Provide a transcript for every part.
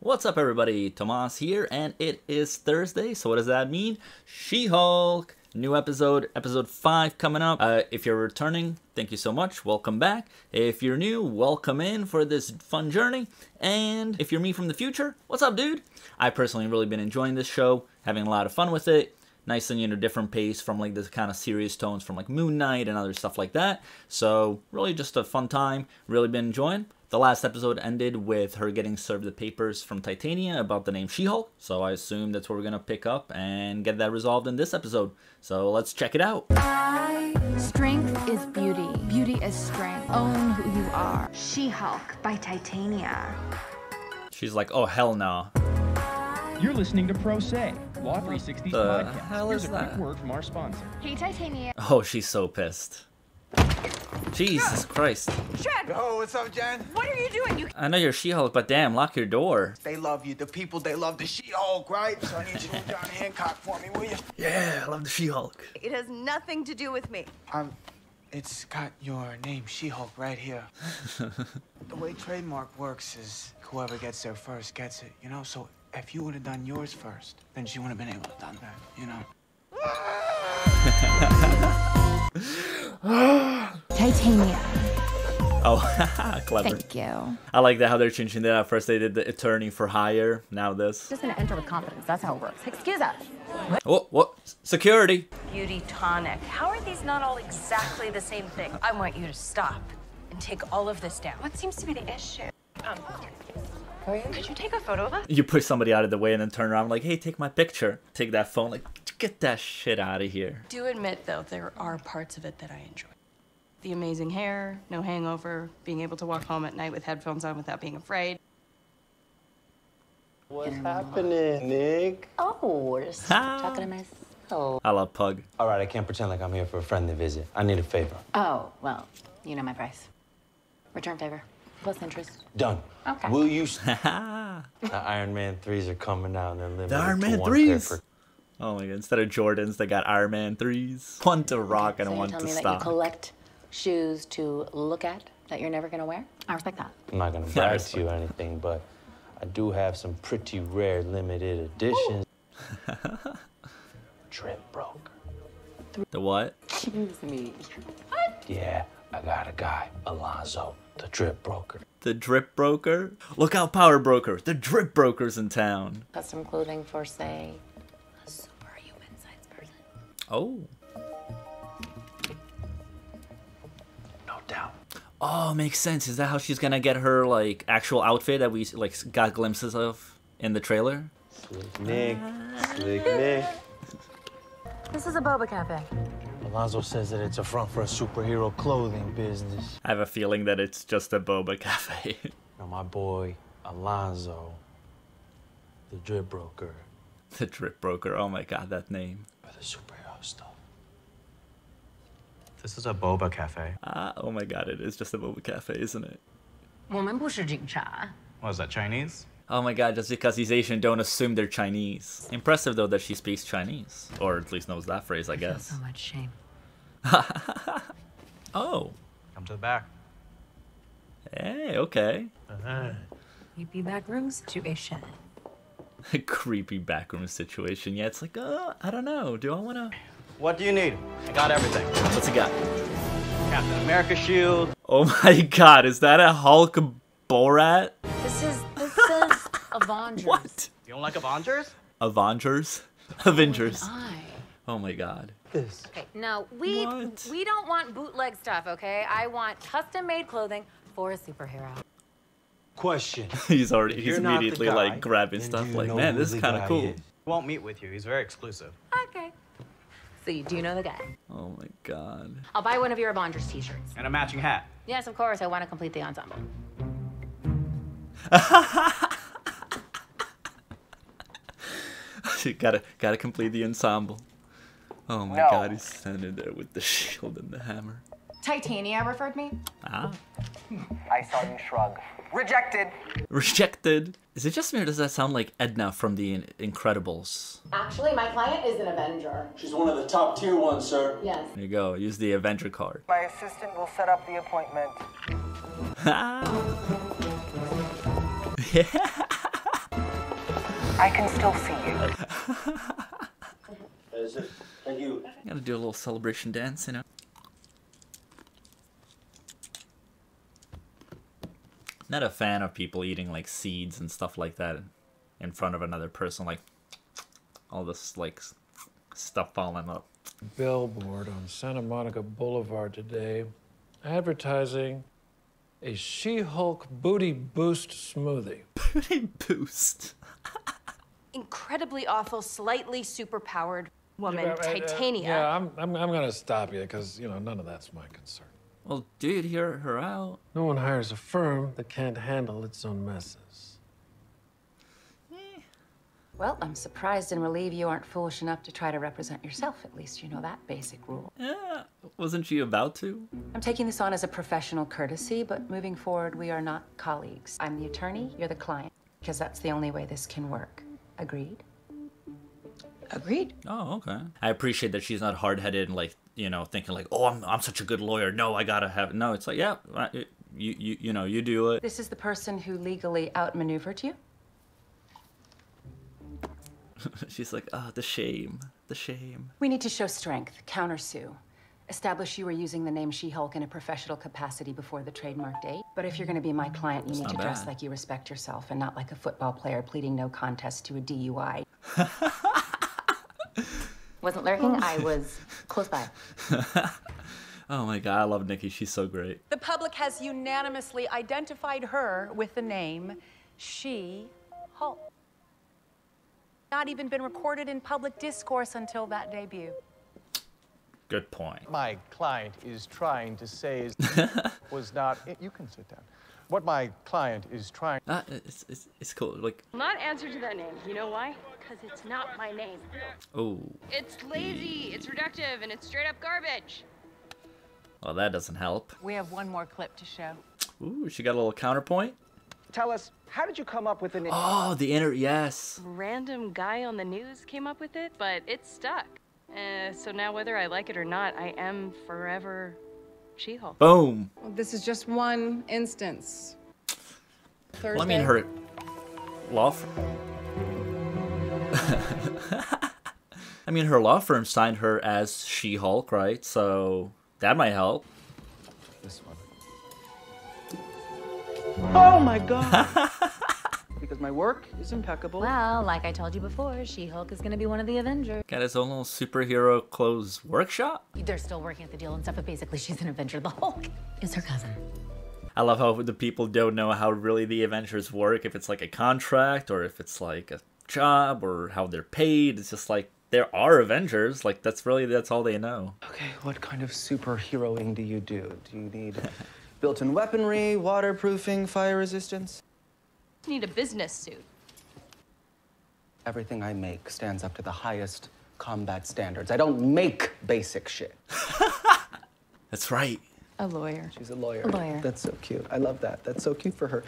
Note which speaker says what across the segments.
Speaker 1: What's up everybody, Tomas here, and it is Thursday, so what does that mean? She-Hulk! New episode, episode 5 coming up. If you're returning, thank you so much, welcome back. If you're new, welcome in for this fun journey. And if you're me from the future, what's up dude? I personally really been enjoying this show, having a lot of fun with it. Nice and, different pace from like this kind of serious tones from like Moon Knight and other stuff like that. So really just a fun time, really been enjoying. The last episode ended with her getting served the papers from Titania about the name She-Hulk. So I assume that's where we're going to pick up and get that resolved in this episode. So let's check it out.
Speaker 2: Strength is beauty. Beauty is strength. Own who you are.
Speaker 3: She-Hulk by Titania.
Speaker 1: She's like, oh hell no.
Speaker 4: You're listening to Pro Se, Law 360's podcast.
Speaker 1: Hell
Speaker 4: Here's
Speaker 1: is
Speaker 4: a
Speaker 1: that?
Speaker 4: quick word from our sponsor.
Speaker 3: Hey, Titania.
Speaker 1: Oh, she's so pissed. Jesus Christ.
Speaker 5: Shad! Oh, what's up, Jen?
Speaker 3: What are you doing?
Speaker 1: I know you're She-Hulk, but damn, lock your door.
Speaker 5: They love you. The people, they love the She-Hulk, right? So I need you to move down Hancock for me, will you?
Speaker 1: Yeah, I love the She-Hulk.
Speaker 6: It has nothing to do with me.
Speaker 5: It's got your name, She-Hulk, right here. The way trademark works is whoever gets there first gets it, So if you would have done yours first, then she wouldn't have been able to done that,
Speaker 2: Titania.
Speaker 1: Oh, clever.
Speaker 2: Thank you.
Speaker 1: I like that how they're changing that. At first they did the attorney for hire, now this.
Speaker 2: Just gonna enter with confidence. That's how it works. Excuse us.
Speaker 1: Oh, what? Security.
Speaker 6: Beauty tonic. How are these not all exactly the same thing? I want you to stop and take all of this down. What seems to be the issue? Could you take a photo of us?
Speaker 1: You push somebody out of the way and then turn around like, hey, take my picture. Take that phone, like, get that shit out of here.
Speaker 6: Do admit, though, there are parts of it that I enjoy. The amazing hair, no hangover, being able to walk home at night with headphones on without being afraid.
Speaker 7: What's happening, Nick?
Speaker 8: Oh, just talking to myself.
Speaker 1: I love Pug.
Speaker 7: All right, I can't pretend like I'm here for a friendly visit. I need a favor.
Speaker 8: Oh, well, you know my price. Return favor. Plus interest.
Speaker 7: Done.
Speaker 8: Okay.
Speaker 7: Will you... The Iron Man 3s are coming out and they're limited
Speaker 1: The Iron
Speaker 7: to
Speaker 1: Man
Speaker 7: one
Speaker 1: 3s?
Speaker 7: pair per...
Speaker 1: Oh my god, instead of Jordans, they got Iron Man 3s. One to rock and
Speaker 8: so
Speaker 1: one
Speaker 8: you're
Speaker 1: to
Speaker 8: telling me that
Speaker 1: stock.
Speaker 8: you collect shoes to look at that you're never gonna wear? I respect that.
Speaker 7: I'm not gonna brag to you or anything, but I do have some pretty rare limited editions. Drip broker.
Speaker 1: The what?
Speaker 8: Excuse me.
Speaker 7: Yeah, I got a guy, Alonzo, the drip broker.
Speaker 1: The drip broker? Look out, power broker. The drip broker's in town.
Speaker 8: Custom clothing for, say, a superhuman sized person.
Speaker 1: Oh.
Speaker 7: No doubt.
Speaker 1: Oh, makes sense. Is that how she's gonna get her, like, actual outfit that we, like, got glimpses of in the trailer?
Speaker 7: Slick Nick. Slick Nick.
Speaker 8: This is a boba cafe.
Speaker 7: Alonzo says that it's a front for a superhero clothing business.
Speaker 1: I have a feeling that it's just a boba cafe.
Speaker 7: My boy, Alonzo, the drip broker.
Speaker 1: The drip broker. Oh my god, that name.
Speaker 7: For the superhero stuff.
Speaker 9: This is a boba cafe.
Speaker 1: Oh my god, it is just a boba cafe, isn't it?
Speaker 8: 我们不是警察.
Speaker 9: What is that, Chinese?
Speaker 1: Oh my god, just because he's Asian, don't assume they're Chinese. Impressive though that she speaks Chinese. Or at least knows that phrase, I guess.
Speaker 8: So much shame.
Speaker 1: Oh.
Speaker 9: Come to the back.
Speaker 1: Hey, okay.
Speaker 8: Creepy back room situation.
Speaker 1: A creepy backroom situation. Yeah, it's like, I don't know. Do I want to...
Speaker 9: What do you need? I got everything.
Speaker 1: What's he got?
Speaker 9: Captain America shield.
Speaker 1: Oh my god, is that a Hulk Borat?
Speaker 8: This says Avengers.
Speaker 1: What?
Speaker 9: You don't like Avengers?
Speaker 1: Avengers? Avengers.
Speaker 8: I.
Speaker 1: Oh my god.
Speaker 7: This.
Speaker 2: Okay, no, we don't want bootleg stuff, okay? I want custom-made clothing for a superhero.
Speaker 7: Question.
Speaker 1: He's
Speaker 7: You're
Speaker 1: immediately
Speaker 7: not the guy,
Speaker 1: like grabbing
Speaker 7: then
Speaker 1: stuff
Speaker 7: do you
Speaker 1: like,
Speaker 7: know
Speaker 1: man,
Speaker 7: who
Speaker 1: this is
Speaker 7: the
Speaker 1: kind of
Speaker 7: guy
Speaker 1: cool.
Speaker 7: is?
Speaker 9: He won't meet with you. He's very exclusive.
Speaker 2: Okay. So you do know the guy.
Speaker 1: Oh my god.
Speaker 2: I'll buy one of your Avengers t-shirts.
Speaker 9: And a matching hat.
Speaker 2: Yes, of course, I want to complete the ensemble.
Speaker 1: gotta complete the ensemble. Oh my god, he's standing there with the shield and the hammer.
Speaker 3: Titania referred me.
Speaker 1: Ah.
Speaker 5: I saw you shrug. Rejected.
Speaker 1: Rejected. Is it just me or does that sound like Edna from the Incredibles?
Speaker 3: Actually, my client is an Avenger.
Speaker 7: She's one of the top tier ones, sir.
Speaker 3: Yes.
Speaker 1: There you go. Use the Avenger card.
Speaker 5: My assistant will set up the appointment.
Speaker 1: Yeah.
Speaker 6: I can still see you.
Speaker 7: That is it. Thank you.
Speaker 1: Gotta do a little celebration dance, you know. Not a fan of people eating like seeds and stuff like that in front of another person, like all this like stuff falling up.
Speaker 10: Billboard on Santa Monica Boulevard today, advertising a She-Hulk booty boost smoothie.
Speaker 1: Booty boost.
Speaker 6: Incredibly awful, slightly superpowered woman, Titania.
Speaker 10: Yeah, I'm gonna stop you because you know none of that's my concern.
Speaker 1: Well, dude, hear her out.
Speaker 10: No one hires a firm that can't handle its own messes.
Speaker 8: Well, I'm surprised and relieved you aren't foolish enough to try to represent yourself. At least you know that basic rule.
Speaker 1: Yeah, wasn't she about to?
Speaker 8: I'm taking this on as a professional courtesy, but moving forward, we are not colleagues. I'm the attorney, you're the client, because that's the only way this can work. Agreed? Agreed.
Speaker 1: Oh, okay. I appreciate that she's not hard-headed and like, you know, thinking like, oh, I'm such a good lawyer. No, I gotta have. No, it's like, yeah, you know, you do it.
Speaker 8: This is the person who legally outmaneuvered you?
Speaker 1: She's like, oh, the shame, the shame.
Speaker 8: We need to show strength, countersue. Establish you were using the name She-Hulk in a professional capacity before the trademark date. But if you're gonna be my client, you need to dress like you respect yourself and not like a football player pleading no contest to a DUI.
Speaker 3: Wasn't lurking, I was close by.
Speaker 1: Oh my God, I love Nikki. She's so great.
Speaker 11: The public has unanimously identified her with the name She-Hulk. Not even been recorded in public discourse until that debut.
Speaker 1: Good point.
Speaker 12: My client is trying to say is was not. You can sit down. What my client is trying.
Speaker 1: It's cool. Like.
Speaker 13: Not answer to that name. You know why? Because it's not my name.
Speaker 1: Oh.
Speaker 13: It's lazy. It's reductive, and it's straight up garbage.
Speaker 1: Well, that doesn't help.
Speaker 11: We have one more clip to show.
Speaker 1: Ooh, she got a little counterpoint.
Speaker 12: Tell us, how did you come up with the name?
Speaker 1: Oh, the yes.
Speaker 13: Random guy on the news came up with it, but it stuck. So now whether I like it or not, I am forever She-Hulk.
Speaker 1: Boom.
Speaker 14: Well, this is just one instance. Thursday.
Speaker 1: Well, I mean, her law I mean, her law firm signed her as She-Hulk, right? So that might help.
Speaker 12: This one. Oh my God! Because my work is impeccable.
Speaker 2: Well, like I told you before, She-Hulk is gonna be one of the Avengers.
Speaker 1: Got his own little superhero clothes workshop.
Speaker 2: They're still working at the deal and stuff, but basically she's an Avenger. The Hulk is her cousin.
Speaker 1: I love how the people don't know how really the Avengers work, if it's like a contract or if it's like a job or how they're paid. It's just like, there are Avengers. Like, that's all they know.
Speaker 5: Okay, what kind of superheroing do you do? Do you need built-in weaponry, waterproofing, fire resistance?
Speaker 13: You need a business suit.
Speaker 5: Everything I make stands up to the highest combat standards. I don't make basic shit.
Speaker 1: That's right.
Speaker 13: A lawyer.
Speaker 5: She's a lawyer.
Speaker 2: A lawyer.
Speaker 5: That's so cute. I love that. That's so cute for her.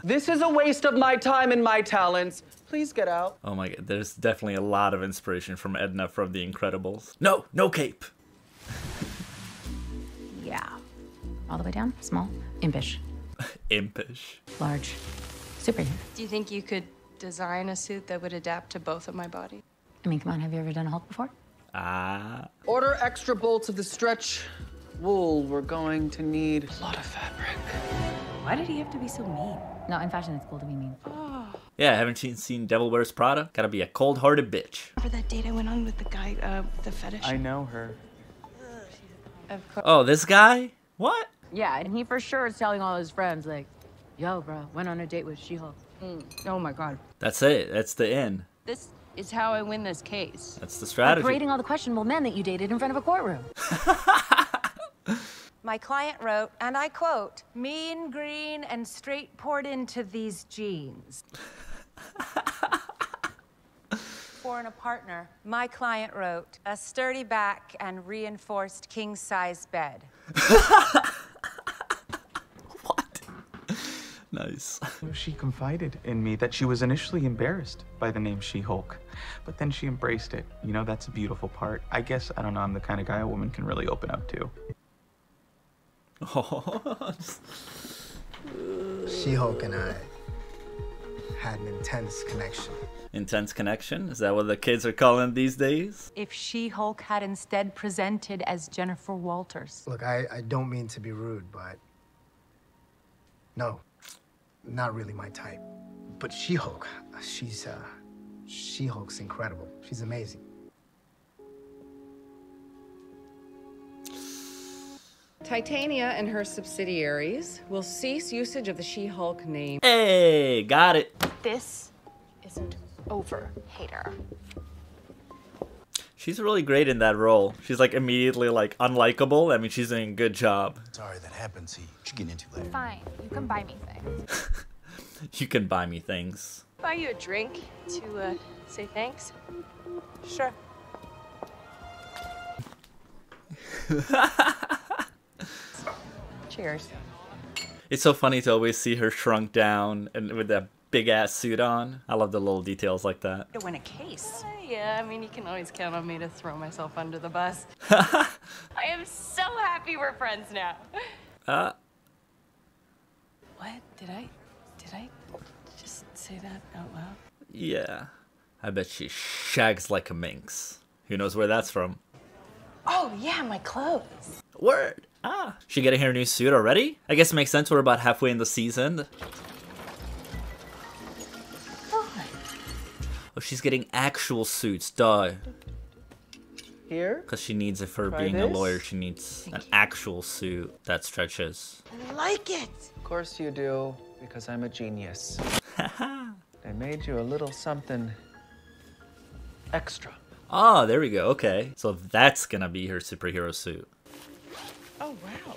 Speaker 5: This is a waste of my time and my talents. Please get out.
Speaker 1: Oh my God, there's definitely a lot of inspiration from Edna from The Incredibles. No, no cape.
Speaker 2: Yeah. All the way down, small, impish.
Speaker 1: Impish.
Speaker 2: Large, superhero.
Speaker 13: Do you think you could design a suit that would adapt to both of my body?
Speaker 2: I mean, come on, have you ever done a Hulk before?
Speaker 5: Order extra bolts of the stretch wool. We're going to need a lot of fabric.
Speaker 13: Why did he have to be so mean?
Speaker 2: No, in fashion, it's cool to be mean.
Speaker 1: Yeah, haven't you seen Devil Wears Prada? Gotta be a cold-hearted bitch.
Speaker 13: Remember that date I went on with the guy with the fetish?
Speaker 12: I know her.
Speaker 2: Of course.
Speaker 1: Oh, this guy? What?
Speaker 2: Yeah, and he for sure is telling all his friends, like, yo, bro, went on a date with She-Hulk. Oh my God.
Speaker 1: That's it. That's the end.
Speaker 13: This is how I win this case.
Speaker 1: That's the strategy.
Speaker 2: Parading all the questionable men that you dated in front of a courtroom.
Speaker 11: My client wrote, and I quote, "Mean green and straight poured into these jeans." For a partner, my client wrote, "A sturdy back and reinforced king-size bed."
Speaker 1: What? Nice.
Speaker 12: She confided in me that she was initially embarrassed by the name She-Hulk, but then she embraced it. You know, that's a beautiful part. I guess, I don't know, I'm the kind of guy a woman can really open up to.
Speaker 15: She-Hulk and I had an intense connection.
Speaker 1: Intense connection? Is that what the kids are calling it these days?
Speaker 11: If She-Hulk had instead presented as Jennifer Walters.
Speaker 15: Look, I don't mean to be rude, but no, not really my type. But She-Hulk, She-Hulk's incredible. She's amazing.
Speaker 14: Titania and her subsidiaries will cease usage of the She-Hulk name.
Speaker 1: Hey, got it.
Speaker 16: This isn't over, hater.
Speaker 1: She's really great in that role. She's like immediately like unlikable. I mean, she's doing a good job.
Speaker 17: Sorry that happened. See, what you getting into later?
Speaker 16: Fine, you can buy me things.
Speaker 1: You can buy me things.
Speaker 13: Buy you a drink to say thanks?
Speaker 11: Sure.
Speaker 13: Cheers.
Speaker 1: It's so funny to always see her shrunk down and with that big ass suit on. I love the little details like that.
Speaker 11: To win a case.
Speaker 13: Yeah, I mean, you can always count on me to throw myself under the bus. I am so happy we're friends now. What? Did I just say that out loud?
Speaker 1: Yeah. I bet she shags like a minx. Who knows where that's from?
Speaker 16: Oh yeah, my clothes.
Speaker 1: Word. She getting her new suit already? I guess it makes sense. We're about halfway in the season. Oh, she's getting actual suits, duh.
Speaker 18: Here?
Speaker 1: Because she needs it for
Speaker 18: Try
Speaker 1: being a
Speaker 18: this.
Speaker 1: lawyer. She needs an actual suit that stretches.
Speaker 18: I like it. Of course you do, because I'm a genius. I made you a little something extra.
Speaker 1: Oh, there we go. Okay. So that's gonna be her superhero suit.
Speaker 18: Oh, wow.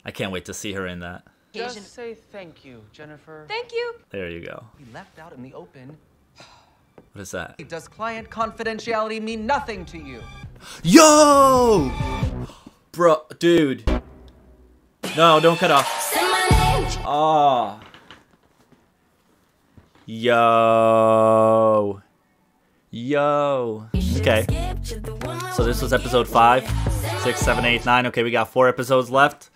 Speaker 1: I can't wait to see her in that.
Speaker 18: Just say thank you, Jennifer.
Speaker 13: Thank you.
Speaker 1: There you go.
Speaker 18: We left out in the open.
Speaker 1: What is that?
Speaker 18: Does client confidentiality mean nothing to you?
Speaker 1: Yo! Bro, dude. No, don't cut off. Oh. Yo. Yo. Okay. So this was episode 5, 6, 7, 8, 9. Okay, we got 4 episodes left.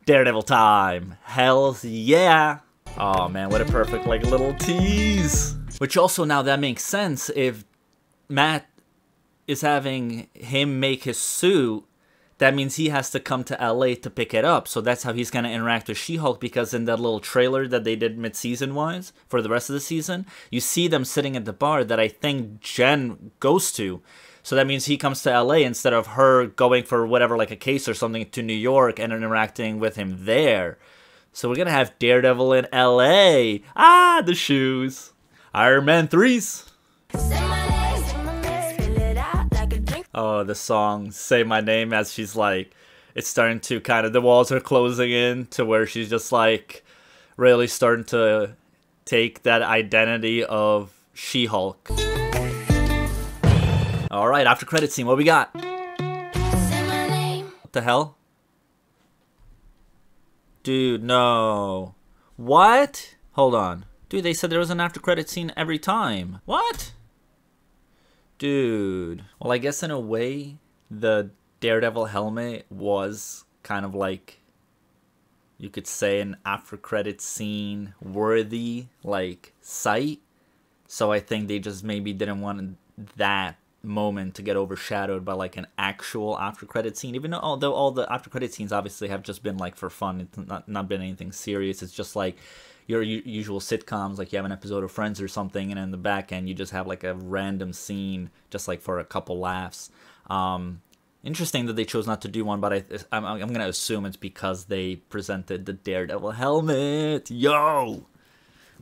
Speaker 1: Daredevil time. Hells yeah. Oh man, what a perfect like little tease. Which also now that makes sense if Matt is having him make his suit. That means he has to come to LA to pick it up. So that's how he's going to interact with She-Hulk, because in that little trailer that they did mid-season wise for the rest of the season, you see them sitting at the bar that I think Jen goes to. So that means he comes to LA instead of her going for whatever, like a case or something, to New York and interacting with him there. So we're going to have Daredevil in LA. Ah, the shoes. Iron Man 3s. Oh, the song Say My Name, as she's like, it's starting to kind of, the walls are closing in to where she's just like really starting to take that identity of She-Hulk. All right, after credit scene, what we got? What the hell? Dude, no. What? Hold on. Dude, they said there was an after credit scene every time. What? Dude. Well, I guess in a way, the Daredevil helmet was kind of like, you could say, an after credit scene worthy, like, sight. So I think they just maybe didn't want that moment to get overshadowed by like an actual after credit scene, even though although all the after credit scenes obviously have just been like for fun. It's not been anything serious. It's just like your usual sitcoms, like you have an episode of Friends or something, and in the back end you just have like a random scene just like for a couple laughs. Interesting that they chose not to do one, but I'm gonna assume it's because they presented the Daredevil helmet. Yo!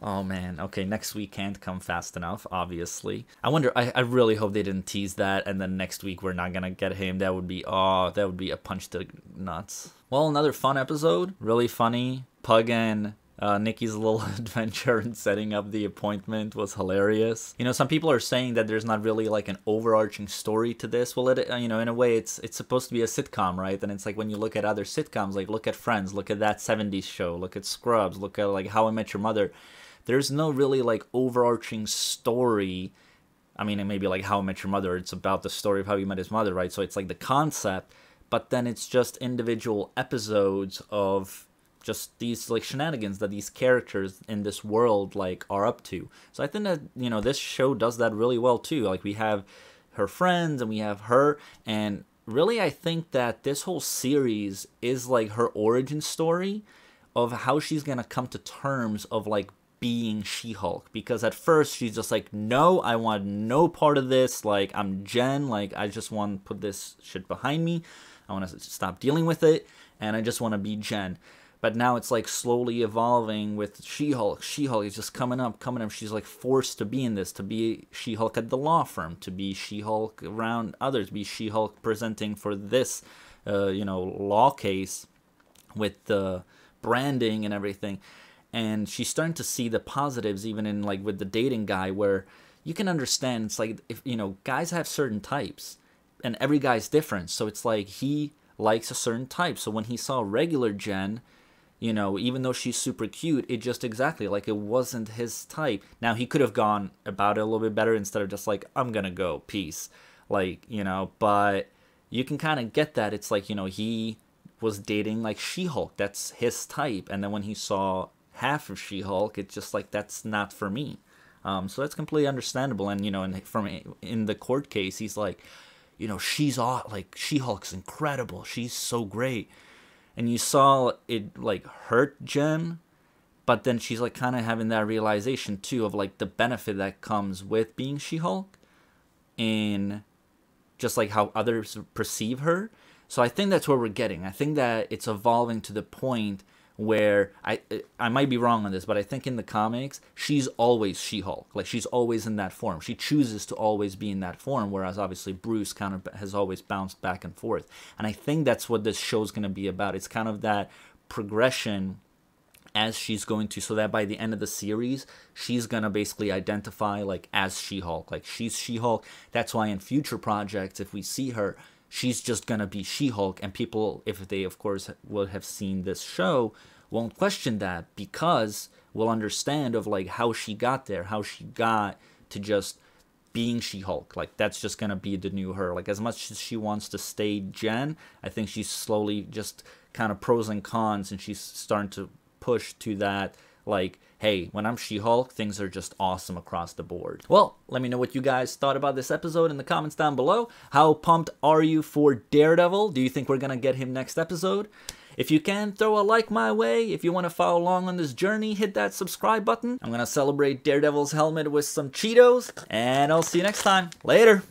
Speaker 1: Oh man, okay, next week can't come fast enough, obviously. I wonder, I really hope they didn't tease that, and then next week we're not gonna get him. That would be a punch to nuts. Well, another fun episode, really funny. Pug and Nikki's little adventure in setting up the appointment was hilarious. You know, some people are saying that there's not really like an overarching story to this. Well, you know, in a way, it's supposed to be a sitcom, right? And it's like when you look at other sitcoms, like look at Friends, look at that 70s show, look at Scrubs, look at like How I Met Your Mother. There's no really like overarching story. I mean, it may be like How I Met Your Mother. It's about the story of how he met his mother, right? So it's like the concept, but then it's just individual episodes of just these like shenanigans that these characters in this world like are up to. So I think that, you know, this show does that really well too. Like we have her friends and we have her, and really I think that this whole series is like her origin story of how she's gonna come to terms of like being She-Hulk. Because at first she's just like, no, I want no part of this, like I'm Jen, like I just want to put this shit behind me, I want to stop dealing with it, and I just want to be Jen. But now it's like slowly evolving with She-Hulk. She-Hulk is just coming up. She's like forced to be in this, to be She-Hulk at the law firm, to be She-Hulk around others, be She-Hulk presenting for this, you know, law case with the branding and everything. And she's starting to see the positives even in like with the dating guy, where you can understand it's like, if you know, guys have certain types and every guy's different. So it's like he likes a certain type. So when he saw regular Jen, you know, even though she's super cute, it just exactly like it wasn't his type. Now he could have gone about it a little bit better instead of just like, I'm gonna go, peace, like, you know. But you can kind of get that it's like, you know, he was dating like She-Hulk, that's his type, and then when he saw half of She-Hulk, it's just like, that's not for me. So that's completely understandable. And you know, in the court case, he's like, you know, she's like She-Hulk's incredible, she's so great. And you saw it like hurt Jen, but then she's like kind of having that realization too of like the benefit that comes with being She-Hulk and just like how others perceive her. So I think that's where we're getting. I think that it's evolving to the point where I might be wrong on this, but I think in the comics she's always She-Hulk. Like she's always in that form. She chooses to always be in that form, whereas obviously Bruce kind of has always bounced back and forth. And I think that's what this show's going to be about. It's kind of that progression as she's going to, so that by the end of the series she's going to basically identify like as She-Hulk. Like she's She-Hulk. That's why in future projects, if we see her, she's just gonna be She-Hulk, and people, if they of course would have seen this show, won't question that, because we'll understand of like how she got there, how she got to just being She-Hulk. Like that's just gonna be the new her. Like as much as she wants to stay Jen, I think she's slowly just kind of pros and cons, and she's starting to push to that like, hey, when I'm She-Hulk, things are just awesome across the board. Well, let me know what you guys thought about this episode in the comments down below. How pumped are you for Daredevil? Do you think we're gonna get him next episode? If you can, throw a like my way. If you want to follow along on this journey, hit that subscribe button. I'm gonna celebrate Daredevil's helmet with some Cheetos, and I'll see you next time. Later!